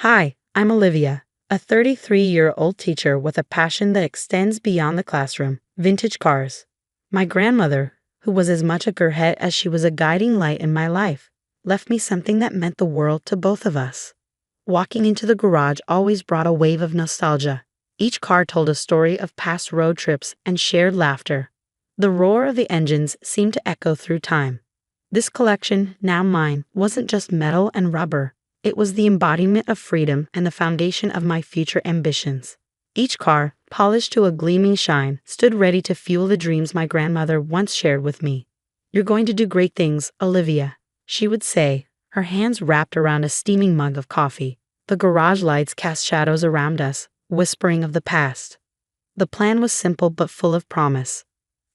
Hi, I'm Olivia, a 33-year-old teacher with a passion that extends beyond the classroom: vintage cars. My grandmother, who was as much a gearhead as she was a guiding light in my life, left me something that meant the world to both of us. Walking into the garage always brought a wave of nostalgia. Each car told a story of past road trips and shared laughter. The roar of the engines seemed to echo through time. This collection, now mine, wasn't just metal and rubber. It was the embodiment of freedom and the foundation of my future ambitions. Each car, polished to a gleaming shine, stood ready to fuel the dreams my grandmother once shared with me. "You're going to do great things, Olivia," she would say, her hands wrapped around a steaming mug of coffee. The garage lights cast shadows around us, whispering of the past. The plan was simple but full of promise.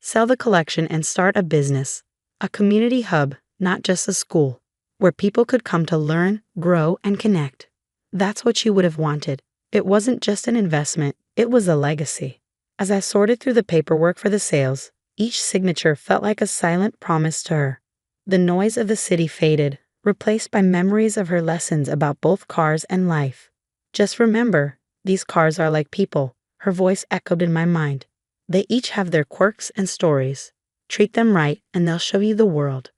Sell the collection and start a business, a community hub, not just a school, where people could come to learn, grow, and connect. That's what she would have wanted. It wasn't just an investment, it was a legacy. As I sorted through the paperwork for the sales, each signature felt like a silent promise to her. The noise of the city faded, replaced by memories of her lessons about both cars and life. "Just remember, these cars are like people," her voice echoed in my mind. "They each have their quirks and stories. Treat them right, and they'll show you the world."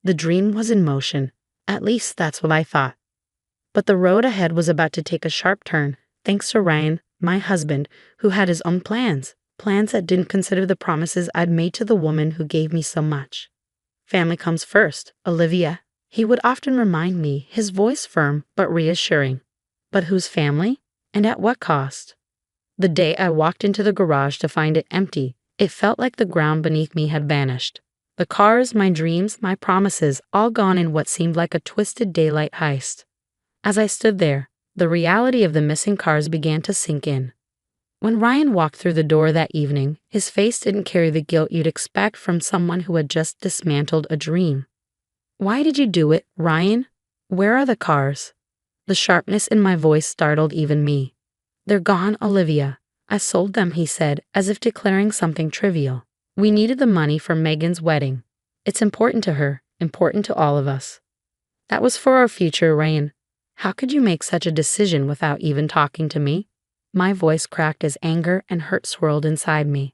The dream was in motion. At least that's what I thought. But the road ahead was about to take a sharp turn, thanks to Ryan, my husband, who had his own plans that didn't consider the promises I'd made to the woman who gave me so much. "Family comes first, Olivia," he would often remind me, his voice firm but reassuring. But whose family? And at what cost? The day I walked into the garage to find it empty, it felt like the ground beneath me had vanished. The cars, my dreams, my promises, all gone in what seemed like a twisted daylight heist. As I stood there, the reality of the missing cars began to sink in. When Ryan walked through the door that evening, his face didn't carry the guilt you'd expect from someone who had just dismantled a dream. "Why did you do it, Ryan? Where are the cars?" The sharpness in my voice startled even me. "They're gone, Olivia. I sold them," he said, as if declaring something trivial. "We needed the money for Megan's wedding. It's important to her, important to all of us." "That was for our future, Ryan. How could you make such a decision without even talking to me?" My voice cracked as anger and hurt swirled inside me.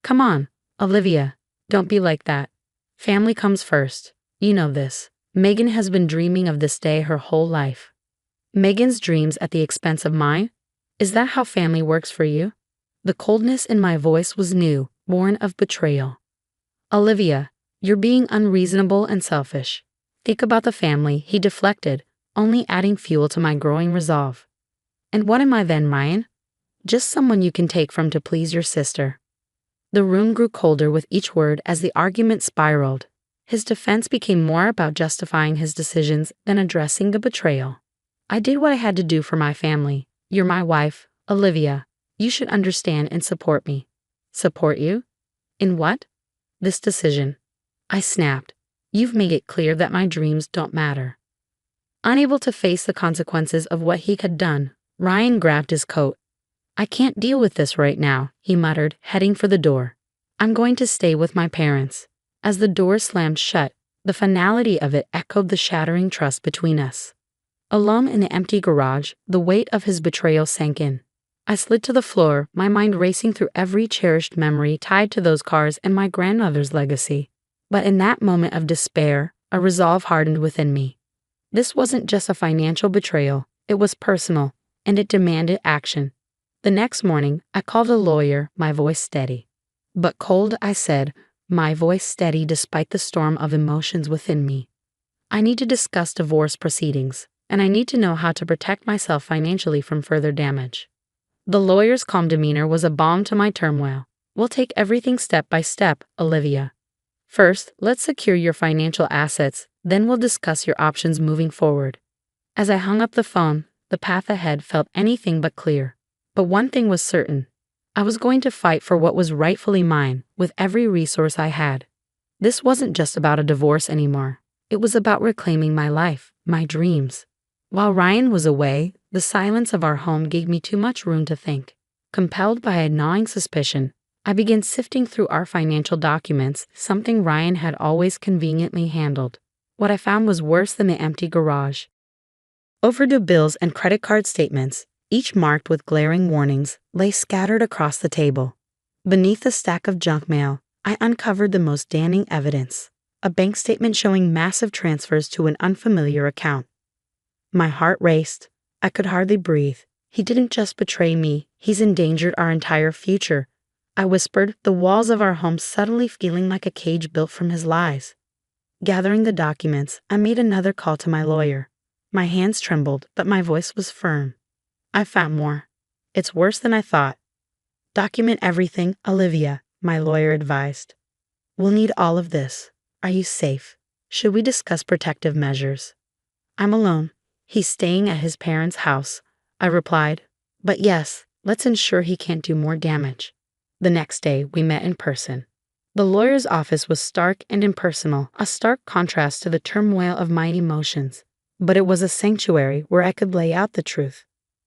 "Come on, Olivia. Don't be like that. Family comes first. You know this. Megan has been dreaming of this day her whole life." "Megan's dreams at the expense of mine? Is that how family works for you?" The coldness in my voice was new, born of betrayal. "Olivia, you're being unreasonable and selfish. Think about the family," he deflected, only adding fuel to my growing resolve. "And what am I then, Ryan? Just someone you can take from to please your sister." The room grew colder with each word as the argument spiraled. His defense became more about justifying his decisions than addressing the betrayal. "I did what I had to do for my family. You're my wife, Olivia. You should understand and support me." "Support you? In what?" "This decision." I snapped. "You've made it clear that my dreams don't matter." Unable to face the consequences of what he had done, Ryan grabbed his coat. "I can't deal with this right now," he muttered, heading for the door. "I'm going to stay with my parents." As the door slammed shut, the finality of it echoed the shattering trust between us. Alone in the empty garage, the weight of his betrayal sank in. I slid to the floor, my mind racing through every cherished memory tied to those cars and my grandmother's legacy. But in that moment of despair, a resolve hardened within me. This wasn't just a financial betrayal, it was personal, and it demanded action. The next morning, I called a lawyer, my voice steady. But cold, I said, my voice steady despite the storm of emotions within me. "I need to discuss divorce proceedings, and I need to know how to protect myself financially from further damage." The lawyer's calm demeanor was a balm to my turmoil. "We'll take everything step by step, Olivia. First, let's secure your financial assets, then we'll discuss your options moving forward." As I hung up the phone, the path ahead felt anything but clear. But one thing was certain. I was going to fight for what was rightfully mine, with every resource I had. This wasn't just about a divorce anymore. It was about reclaiming my life, my dreams. While Ryan was away, the silence of our home gave me too much room to think. Compelled by a gnawing suspicion, I began sifting through our financial documents, something Ryan had always conveniently handled. What I found was worse than the empty garage. Overdue bills and credit card statements, each marked with glaring warnings, lay scattered across the table. Beneath a stack of junk mail, I uncovered the most damning evidence: a bank statement showing massive transfers to an unfamiliar account. My heart raced. I could hardly breathe. He didn't just betray me, he's endangered our entire future. I whispered, the walls of our home suddenly feeling like a cage built from his lies. Gathering the documents, I made another call to my lawyer. My hands trembled, but my voice was firm. I found more. It's worse than I thought. Document everything, Olivia, my lawyer advised. We'll need all of this. Are you safe? Should we discuss protective measures? I'm alone. He's staying at his parents' house, I replied. But yes, let's ensure he can't do more damage. The next day, we met in person. The lawyer's office was stark and impersonal, a stark contrast to the turmoil of my emotions. But it was a sanctuary where I could lay out the truth.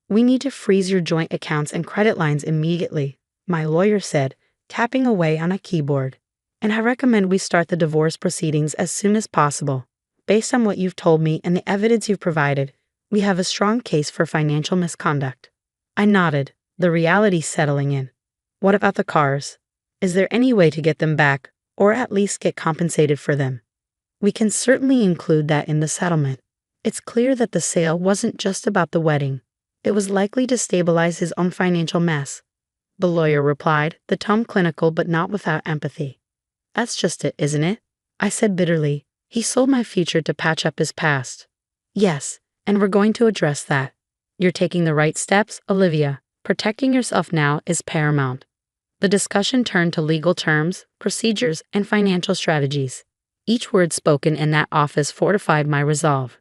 We need to freeze your joint accounts and credit lines immediately, my lawyer said, tapping away on a keyboard. And I recommend we start the divorce proceedings as soon as possible. Based on what you've told me and the evidence you've provided, we have a strong case for financial misconduct. I nodded, the reality settling in. What about the cars? Is there any way to get them back, or at least get compensated for them? We can certainly include that in the settlement. It's clear that the sale wasn't just about the wedding. It was likely to stabilize his own financial mess. The lawyer replied, the tone clinical but not without empathy. That's just it, isn't it? I said bitterly. He sold my future to patch up his past. Yes, and we're going to address that. You're taking the right steps, Olivia. Protecting yourself now is paramount. The discussion turned to legal terms, procedures, and financial strategies. Each word spoken in that office fortified my resolve.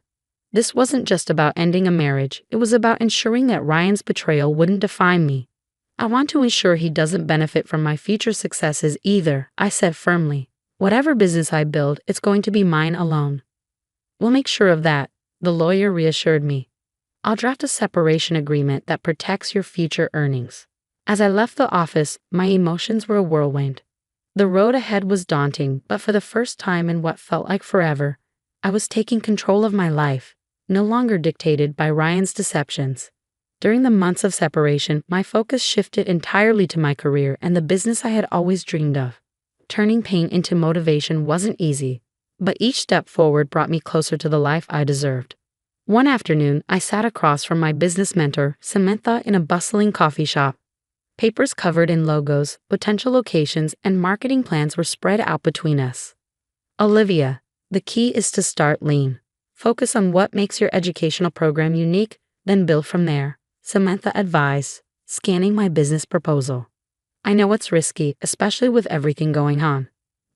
This wasn't just about ending a marriage, it was about ensuring that Ryan's betrayal wouldn't define me. I want to ensure he doesn't benefit from my future successes either, I said firmly. Whatever business I build, it's going to be mine alone. We'll make sure of that, the lawyer reassured me. I'll draft a separation agreement that protects your future earnings. As I left the office, my emotions were a whirlwind. The road ahead was daunting, but for the first time in what felt like forever, I was taking control of my life, no longer dictated by Ryan's deceptions. During the months of separation, my focus shifted entirely to my career and the business I had always dreamed of. Turning pain into motivation wasn't easy, but each step forward brought me closer to the life I deserved. One afternoon, I sat across from my business mentor, Samantha, in a bustling coffee shop. Papers covered in logos, potential locations, and marketing plans were spread out between us. Olivia, the key is to start lean. Focus on what makes your educational program unique, then build from there, Samantha advised, scanning my business proposal. I know it's risky, especially with everything going on.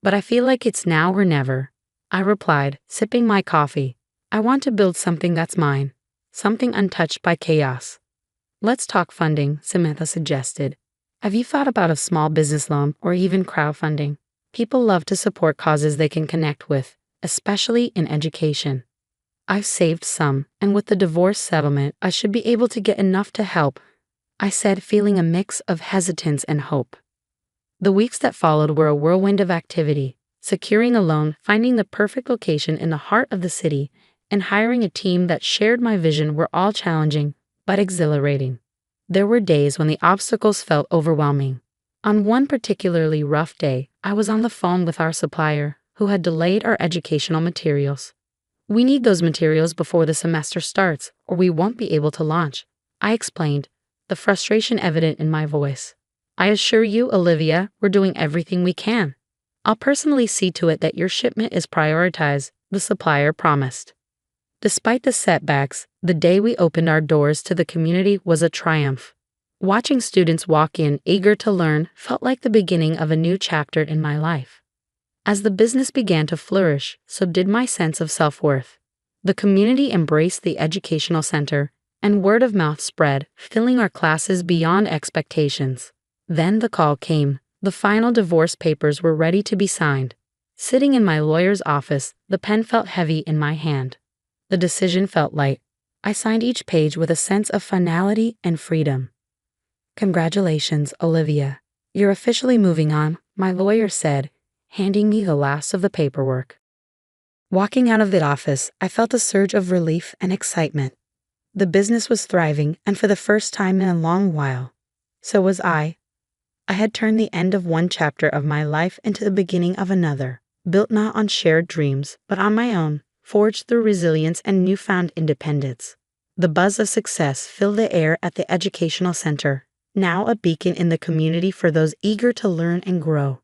But I feel like it's now or never, I replied, sipping my coffee. I want to build something that's mine, something untouched by chaos. Let's talk funding, Samantha suggested. Have you thought about a small business loan or even crowdfunding? People love to support causes they can connect with, especially in education. I've saved some, and with the divorce settlement, I should be able to get enough to help, I said, feeling a mix of hesitance and hope. The weeks that followed were a whirlwind of activity. Securing a loan, finding the perfect location in the heart of the city, and hiring a team that shared my vision were all challenging, but exhilarating. There were days when the obstacles felt overwhelming. On one particularly rough day, I was on the phone with our supplier, who had delayed our educational materials. We need those materials before the semester starts, or we won't be able to launch, I explained, the frustration evident in my voice. I assure you, Olivia, we're doing everything we can. I'll personally see to it that your shipment is prioritized, the supplier promised. Despite the setbacks, the day we opened our doors to the community was a triumph. Watching students walk in, eager to learn, felt like the beginning of a new chapter in my life. As the business began to flourish, so did my sense of self-worth. The community embraced the educational center, and word of mouth spread, filling our classes beyond expectations. Then the call came. The final divorce papers were ready to be signed. Sitting in my lawyer's office, the pen felt heavy in my hand. The decision felt light. I signed each page with a sense of finality and freedom. Congratulations, Olivia. You're officially moving on, my lawyer said, handing me the last of the paperwork. Walking out of the office, I felt a surge of relief and excitement. The business was thriving, and for the first time in a long while, so was I. I had turned the end of one chapter of my life into the beginning of another, built not on shared dreams, but on my own, forged through resilience and newfound independence. The buzz of success filled the air at the educational center, now a beacon in the community for those eager to learn and grow.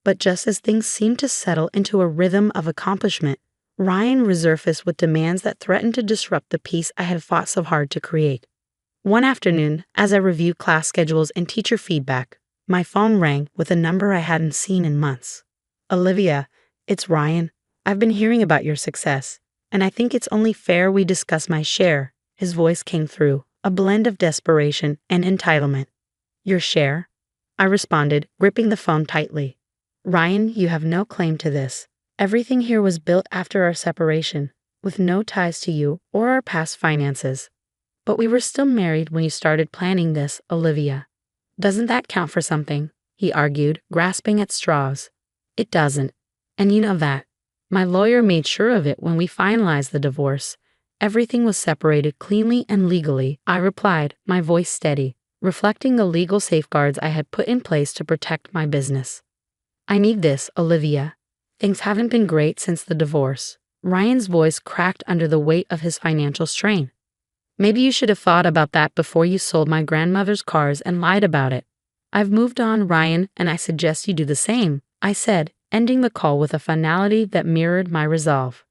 But just as things seemed to settle into a rhythm of accomplishment, Ryan resurfaced with demands that threatened to disrupt the peace I had fought so hard to create. One afternoon, as I reviewed class schedules and teacher feedback, my phone rang with a number I hadn't seen in months. "Olivia, it's Ryan. I've been hearing about your success, and I think it's only fair we discuss my share." His voice came through, a blend of desperation and entitlement. "Your share?" I responded, gripping the phone tightly. "Ryan, you have no claim to this. Everything here was built after our separation, with no ties to you or our past finances. But we were still married when you started planning this, Olivia. Doesn't that count for something?" he argued, grasping at straws. "It doesn't. And you know that. My lawyer made sure of it when we finalized the divorce. Everything was separated cleanly and legally," I replied, my voice steady, reflecting the legal safeguards I had put in place to protect my business. "I need this, Olivia. Things haven't been great since the divorce." Ryan's voice cracked under the weight of his financial strain. "Maybe you should have thought about that before you sold my grandmother's cars and lied about it." "I've moved on, Ryan, and I suggest you do the same," I said, ending the call with a finality that mirrored my resolve.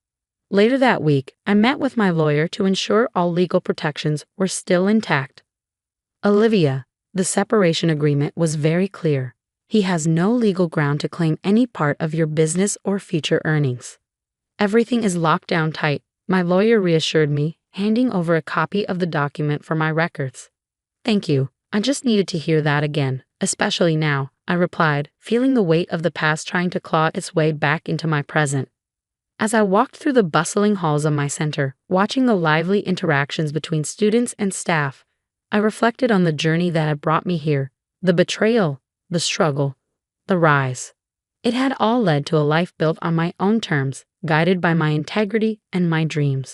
Later that week, I met with my lawyer to ensure all legal protections were still intact. "Olivia, the separation agreement was very clear. He has no legal ground to claim any part of your business or future earnings. Everything is locked down tight," my lawyer reassured me, handing over a copy of the document for my records. "Thank you. I just needed to hear that again, especially now," I replied, feeling the weight of the past trying to claw its way back into my present. As I walked through the bustling halls of my center, watching the lively interactions between students and staff, I reflected on the journey that had brought me here, the betrayal, the struggle, the rise. It had all led to a life built on my own terms, guided by my integrity and my dreams.